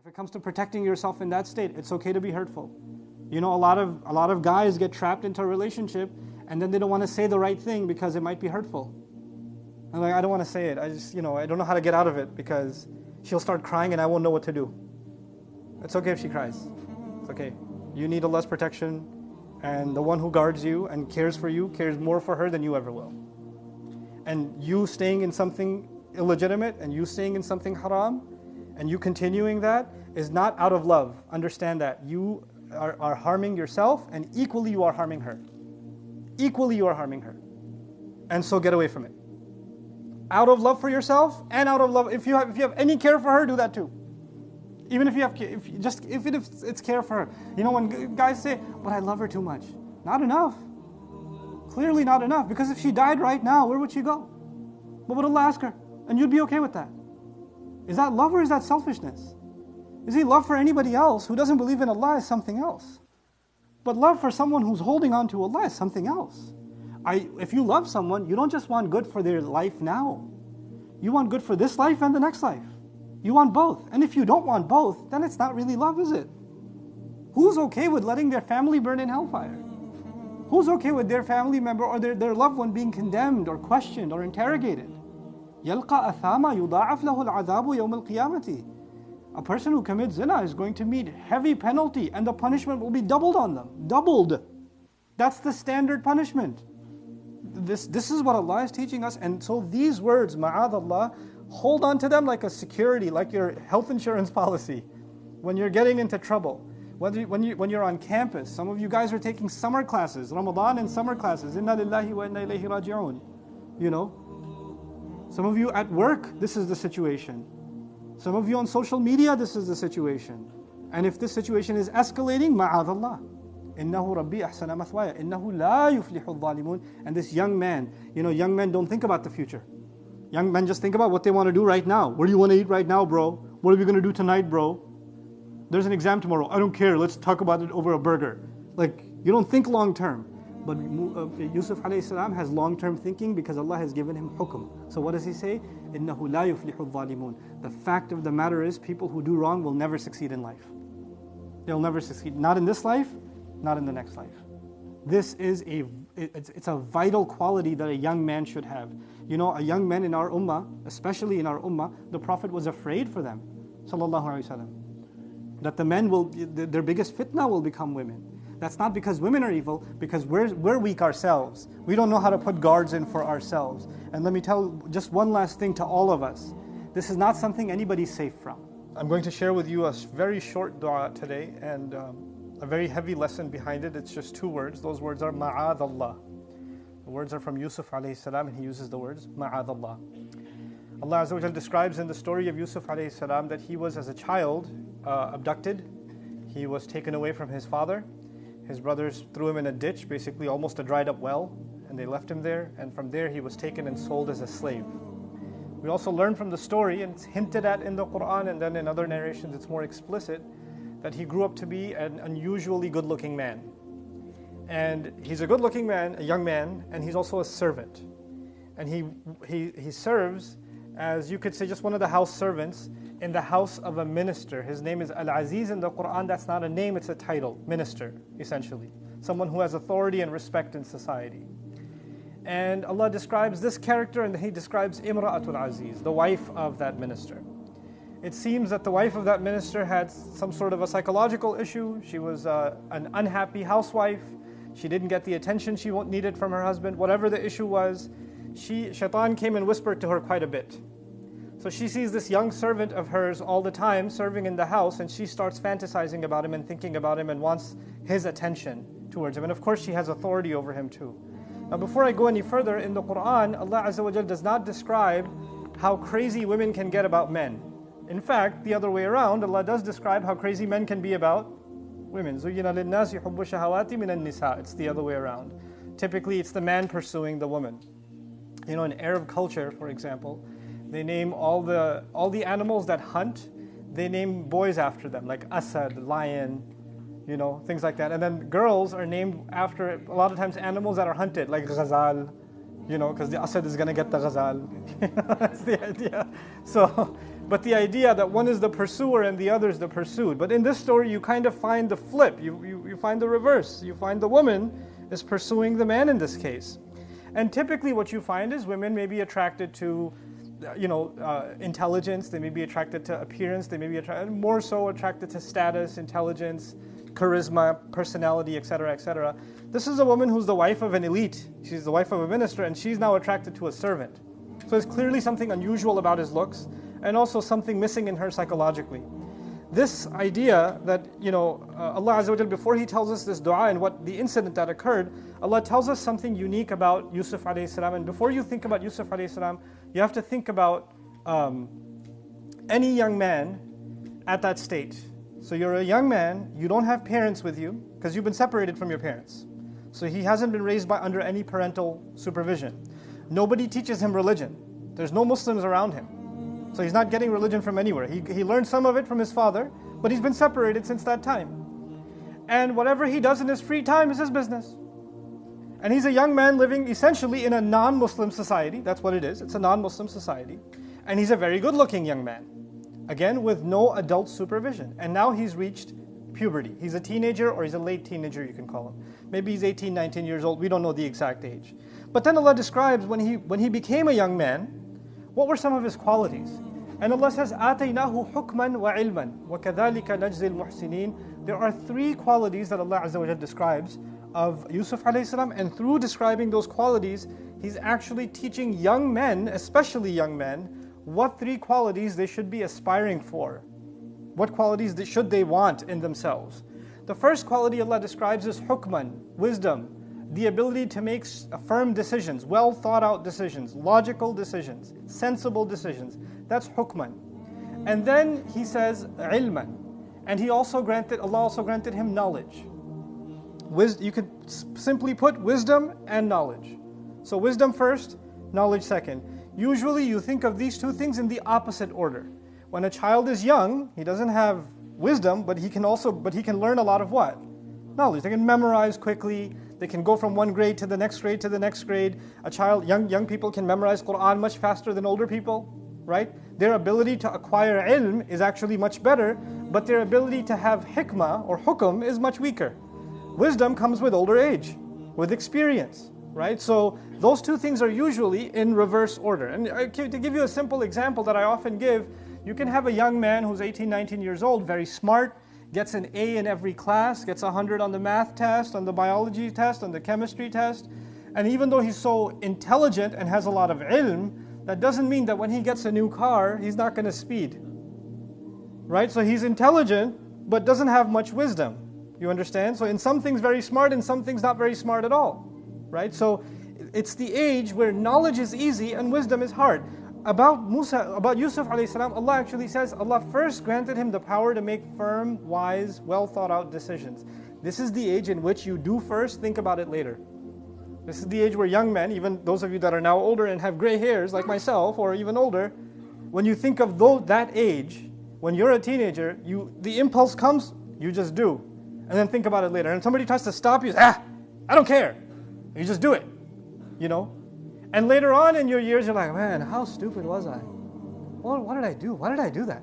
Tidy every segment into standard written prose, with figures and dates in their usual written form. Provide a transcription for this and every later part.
If it comes to protecting yourself in that state, it's okay to be hurtful. You know, a lot of guys get trapped into a relationship and then they don't want to say the right thing because it might be hurtful. I'm like, I don't want to say it. I just, I don't know how to get out of it because she'll start crying and I won't know what to do. It's okay if she cries. It's okay. You need Allah's protection, and the one who guards you and cares for you cares more for her than you ever will. And you staying in something illegitimate and you staying in something haram and you continuing that is not out of love. Understand that. You are harming yourself, and equally you are harming her. Equally you are harming her. And so get away from it. Out of love for yourself and out of love, if you have any care for her, do that too. Even if it's care for her. You know, when guys say, but I love her too much. Not enough. Clearly not enough. Because if she died right now, where would she go? What would Allah ask her? And you'd be okay with that. Is that love or is that selfishness? You see, love for anybody else who doesn't believe in Allah is something else. But love for someone who's holding on to Allah is something else. If you love someone, you don't just want good for their life now. You want good for this life and the next life. You want both. And if you don't want both, then it's not really love, is it? Who's okay with letting their family burn in hellfire? Who's okay with their family member or their loved one being condemned or questioned or interrogated? يَلْقَى أَثَامًا يُضَاعَفْ لَهُ الْعَذَابُ يَوْمَ الْقِيَامَةِ. A person who commits zina is going to meet heavy penalty and the punishment will be doubled on them. Doubled. That's the standard punishment. This is what Allah is teaching us. And so these words, ma'adallah, hold on to them like a security, like your health insurance policy. When you're getting into trouble, when you're on campus, some of you guys are taking summer classes, Ramadan and summer classes. Inna lillahi wa inna ilayhi raji'un. You know, some of you at work, this is the situation. Some of you on social media, this is the situation. And if this situation is escalating, ma'adallah. إِنَّهُ رَبِّي أَحْسَنَ مَثْوَايَ إِنَّهُ لَا يُفْلِحُ الظَّالِمُونَ. And this young man, young men don't think about the future. Young men just think about what they want to do right now. What do you want to eat right now, bro? What are we going to do tonight, bro? There's an exam tomorrow. I don't care. Let's talk about it over a burger. Like, you don't think long term. But Yusuf alayhi salam has long-term thinking because Allah has given him hukum. So what does he say? إِنَّهُ لَا يُفْلِحُ الظَّالِمُونَ. The fact of the matter is, people who do wrong will never succeed in life. They'll never succeed. Not in this life, not in the next life. This is it's a vital quality that a young man should have. You know, a young man in our ummah, especially in our ummah, the Prophet was afraid for them, sallallahu alaihi wasallam, that the men their biggest fitna will become women. That's not because women are evil, because we're weak ourselves. We don't know how to put guards in for ourselves. And let me tell just one last thing to all of us. This is not something anybody's safe from. I'm going to share with you a very short dua today, and a very heavy lesson behind it. It's just two words. Those words are ma'adallah. The words are from Yusuf alayhi salam, and he uses the words ma'adallah. Allah Azza wa Jal describes in the story of Yusuf alayhi salam that he was, as a child, abducted. He was taken away from his father. His brothers threw him in a ditch, basically almost a dried up well, and they left him there, and from there he was taken and sold as a slave. We also learn from the story, and it's hinted at in the Quran, and then in other narrations it's more explicit, that he grew up to be an unusually good-looking man. And he's a good-looking man, a young man, and he's also a servant. And he serves as, you could say, just one of the house servants in the house of a minister. His name is Al-Aziz in the Quran. That's not a name, it's a title. Minister, essentially. Someone who has authority and respect in society. And Allah describes this character, and He describes Imra'atul Aziz, the wife of that minister. It seems that the wife of that minister had some sort of a psychological issue. She was an unhappy housewife. She didn't get the attention she needed from her husband. Whatever the issue was, Shaitan came and whispered to her quite a bit. So she sees this young servant of hers all the time serving in the house, and she starts fantasizing about him and thinking about him and wants his attention towards him. And of course she has authority over him too. Now before I go any further, in the Quran, Allah Azza wa Jal does not describe how crazy women can get about men. In fact, the other way around, Allah does describe how crazy men can be about women. زُيِّنَ لِلنَّاسِ حُبُّ الشَّهَوَاتِ مِنَ النِّسَاءِ. It's the other way around. Typically, it's the man pursuing the woman. You know, in Arab culture, for example, they name all the animals that hunt, they name boys after them, like Asad, lion, you know, things like that. And then girls are named after, a lot of times, animals that are hunted, like ghazal, you know, because the Asad is going to get the ghazal. That's the idea. So, but the idea that one is the pursuer and the other is the pursued. But in this story, you kind of find the flip. You find the reverse. You find the woman is pursuing the man in this case. And typically what you find is women may be attracted to intelligence, they may be attracted to appearance, they may be more so attracted to status, intelligence, charisma, personality, etc., etc. This is a woman who's the wife of an elite. She's the wife of a minister, and she's now attracted to a servant. So there's clearly something unusual about his looks, and also something missing in her psychologically. This idea that, Allah Azza wa Jal, before He tells us this dua and what the incident that occurred, Allah tells us something unique about Yusuf alayhi salam. And before you think about Yusuf alayhi salam, you have to think about any young man at that state. So you're a young man, you don't have parents with you, because you've been separated from your parents. So he hasn't been raised under any parental supervision. Nobody teaches him religion. There's no Muslims around him. So he's not getting religion from anywhere. He learned some of it from his father, but he's been separated since that time. And whatever he does in his free time is his business. And he's a young man living essentially in a non-Muslim society. That's what it is. It's a non-Muslim society. And he's a very good-looking young man. Again, with no adult supervision. And now he's reached puberty. He's a teenager, or he's a late teenager, you can call him. Maybe he's 18, 19 years old. We don't know the exact age. But then Allah describes when he became a young man, what were some of his qualities? And Allah says, آتَيْنَاهُ حُكْمًا وَعِلْمًا وَكَذَلِكَ نَجْزِي الْمُحْسِنِينَ. There are three qualities that Allah Azza wa Jal describes of Yusuf alayhi salam, and through describing those qualities, He's actually teaching young men, especially young men, what three qualities they should be aspiring for. What qualities should they want in themselves? The first quality Allah describes is hukman, wisdom, the ability to make firm decisions, well thought out decisions, logical decisions, sensible decisions. That's hukman. And then He says ilman. And Allah also granted him knowledge. You could simply put wisdom and knowledge. So wisdom first, knowledge second. Usually you think of these two things in the opposite order. When a child is young, he doesn't have wisdom, but he can learn a lot of what? Knowledge. They can memorize quickly. They can go from one grade to the next grade to the next grade. Young people can memorize Quran much faster than older people, right? Their ability to acquire ilm is actually much better, but their ability to have hikmah or hukum is much weaker. Wisdom comes with older age, with experience, right? So those two things are usually in reverse order. And to give you a simple example that I often give, you can have a young man who's 18, 19 years old, very smart, gets an A in every class, gets 100 on the math test, on the biology test, on the chemistry test. And even though he's so intelligent and has a lot of ilm, that doesn't mean that when he gets a new car, he's not going to speed. Right? So he's intelligent, but doesn't have much wisdom. You understand? So in some things very smart, in some things not very smart at all. Right? So it's the age where knowledge is easy and wisdom is hard. About Yusuf alayhi salam, Allah actually says, Allah first granted him the power to make firm, wise, well thought out decisions. This is the age in which you do first, think about it later. This is the age where young men, even those of you that are now older and have gray hairs like myself, or even older, when you think of that age, when you're a teenager, the impulse comes, you just do. And then think about it later. And somebody tries to stop you, I don't care. You just do it, And later on in your years, you're like, man, how stupid was I? What did I do? Why did I do that?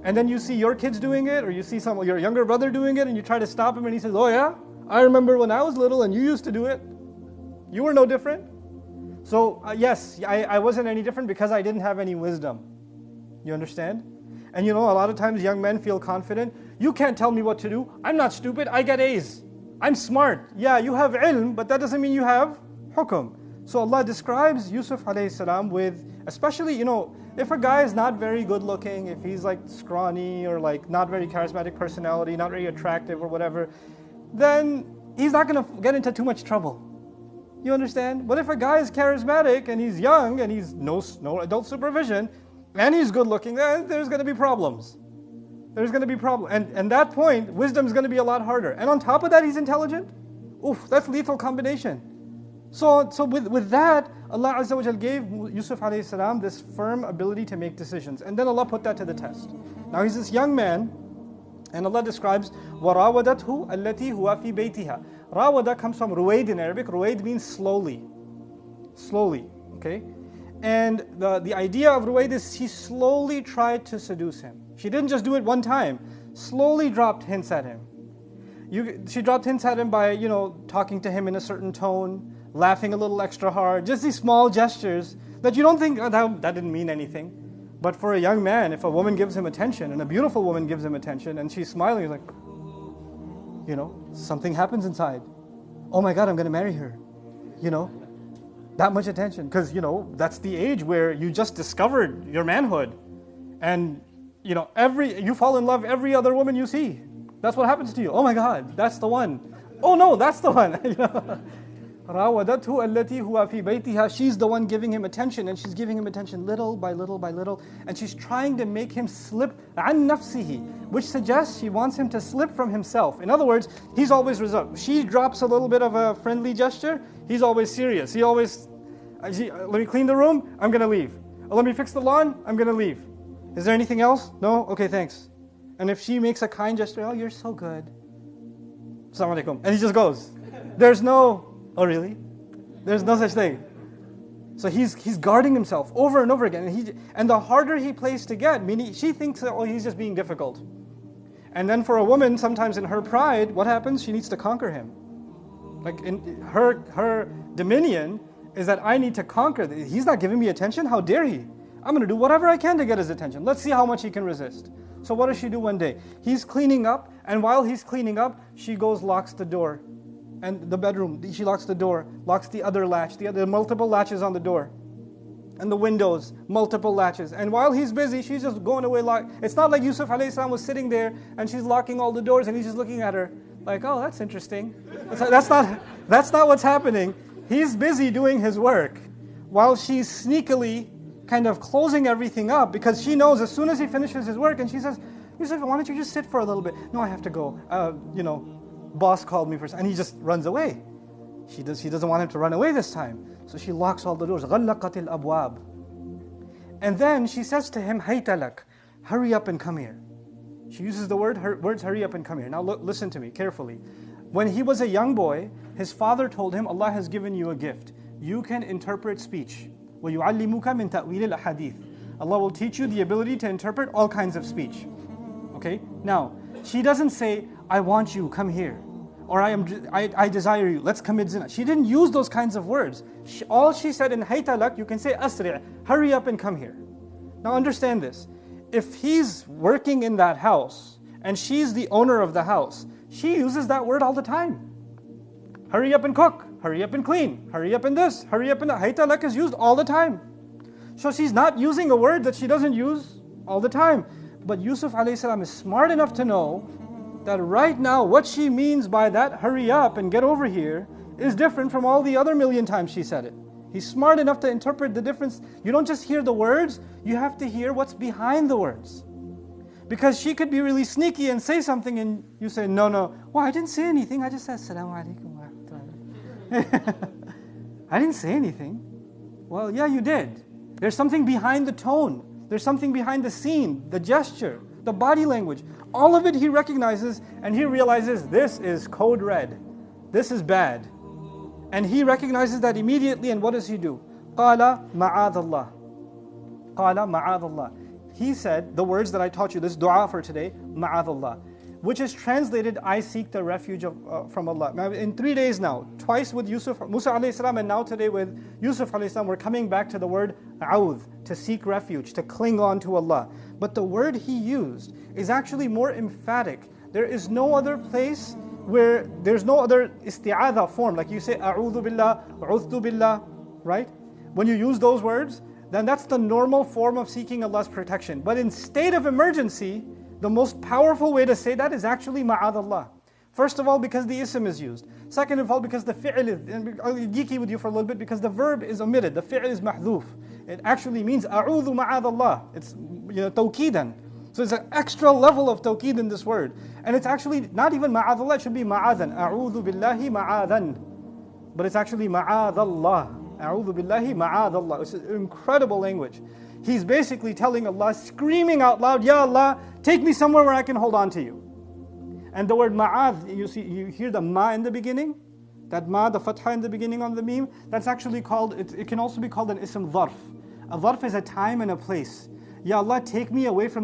And then you see your kids doing it, or you see your younger brother doing it, and you try to stop him, and he says, oh yeah? I remember when I was little and you used to do it. You were no different. So yes, I wasn't any different because I didn't have any wisdom. You understand? And a lot of times young men feel confident. You can't tell me what to do. I'm not stupid. I get A's. I'm smart. Yeah, you have ilm, but that doesn't mean you have hukum. So Allah describes Yusuf alayhi salam with, especially, if a guy is not very good looking, if he's like scrawny or like not very charismatic personality, not very attractive or whatever, then he's not going to get into too much trouble. You understand? But if a guy is charismatic and he's young and he's no adult supervision and he's good looking, then there's going to be problems. There's going to be problems. And at that point, wisdom is going to be a lot harder. And on top of that, he's intelligent. Oof, that's lethal combination. So with that, Allah Azza wa Jal gave Yusuf alayhi salam this firm ability to make decisions. And then Allah put that to the test. Now he's this young man, and Allah describes, وَرَاوَدَتْهُ الَّتِي هُوَ فِي بَيْتِهَا. Rawada comes from ruwaid in Arabic. Ruwaid means slowly. Slowly, okay? And the idea of Ruwayd is she slowly tried to seduce him. She didn't just do it one time. Slowly dropped hints at him. She dropped hints at him by, talking to him in a certain tone, laughing a little extra hard, just these small gestures that you don't think, oh, that didn't mean anything. But for a young man, if a woman gives him attention, and a beautiful woman gives him attention, and she's smiling, he's like, something happens inside. Oh my God, I'm going to marry her. That much attention. Because, that's the age where you just discovered your manhood. And, you fall in love every other woman you see. That's what happens to you. Oh my God, that's the one. Oh no, that's the one. راودته التي هو في بيتها. She's the one giving him attention, and she's giving him attention little by little by little, and she's trying to make him slip عن نفسه, which suggests she wants him to slip from himself. In other words, he's always reserved. She drops a little bit of a friendly gesture, he's always serious. He always, let me clean the room, I'm going to leave. Let me fix the lawn, I'm going to leave. Is there anything else? No? Okay, thanks. And if she makes a kind gesture, oh, you're so good. Assalamu alaikum. And he just goes. There's no, oh really? There's no such thing. So he's guarding himself over and over again. And the harder he plays to get, meaning she thinks, oh, he's just being difficult. And then for a woman, sometimes in her pride, what happens? She needs to conquer him. Like in her dominion is that I need to conquer. He's not giving me attention. How dare he? I'm going to do whatever I can to get his attention. Let's see how much he can resist. So what does she do one day? He's cleaning up, and while he's cleaning up, she goes, locks the door. And the bedroom, she locks the door, locks the other latch, the other multiple latches on the door. And the windows, multiple latches. And while he's busy, she's just going away. It's not like Yusuf alayhi salam was sitting there, and she's locking all the doors, and he's just looking at her like, oh, that's interesting. That's not what's happening. He's busy doing his work, while she's sneakily kind of closing everything up, because she knows as soon as he finishes his work, and she says, Yusuf, why don't you just sit for a little bit? No, I have to go. Boss called me first, and he just runs away. She doesn't want him to run away this time. So she locks all the doors. غَلَّقَتِ الْأَبْوَابِ. And then she says to him, هَيْتَ لَكَ, hurry up and come here. She uses the words hurry up and come here. Now listen to me carefully. When he was a young boy, his father told him, Allah has given you a gift. You can interpret speech. وَيُعَلِّمُكَ مِنْ تَأْوِيلِ الْأَحَادِيثِ. Allah will teach you the ability to interpret all kinds of speech. Okay? Now, she doesn't say, I want you, come here. Or I desire you, let's commit zina. She didn't use those kinds of words. All she said in hayta lak, you can say asri', hurry up and come here. Now understand this. If he's working in that house, and she's the owner of the house, she uses that word all the time. Hurry up and cook, hurry up and clean, hurry up and this, hurry up and that. Hayta lak is used all the time. So she's not using a word that she doesn't use all the time. But Yusuf alayhi salam is smart enough to know that right now what she means by that hurry up and get over here is different from all the other million times she said it. He's smart enough to interpret the difference. You don't just hear the words, you have to hear what's behind the words. Because she could be really sneaky and say something and you say, no, well, I didn't say anything, I just said Assalamu alaikum wa rahmatullahi. I didn't say anything. Well, yeah, you did. There's something behind the tone. There's something behind the scene, the gesture, the body language. All of it he recognizes, and he realizes this is code red. This is bad. And he recognizes that immediately, and what does he do? قَالَ مَعَاذَ اللَّهِ. قَالَ مَعَاذَ اللَّهِ. He said the words that I taught you, this dua for today, مَعَاذَ اللَّهِ, which is translated, I seek the refuge from Allah. Now, in 3 days now, twice with Musa alayhi salam, and now today with Yusuf alayhi salam, we're coming back to the word a'udh, to seek refuge, to cling on to Allah. But the word he used is actually more emphatic. There is no other place where there's no other isti'adha form. Like you say, a'udhu billah, a'udhu billah, right? When you use those words, then that's the normal form of seeking Allah's protection. But in state of emergency, the most powerful way to say that is actually ma'adallah. First of all, because the ism is used. Second of all, because the fi'l is, and I'll get geeky with you for a little bit, because the verb is omitted. The fi'l is mahdhuf. It actually means a'udhu ma'adallah. It's tawqidan. So it's an extra level of tawqid in this word. And it's actually not even ma'adallah, it should be ma'adan. A'udhu billahi ma'adan. But it's actually ma'adallah. A'udhu billahi ma'adallah. It's an incredible language. He's basically telling Allah, screaming out loud, Ya Allah, take me somewhere where I can hold on to you. And the word ma'ad, you hear the ma in the beginning? That ma, the fatha in the beginning on the meme, that's actually called, it can also be called an ism dharf. A zarf is a time and a place. Ya Allah, take me away from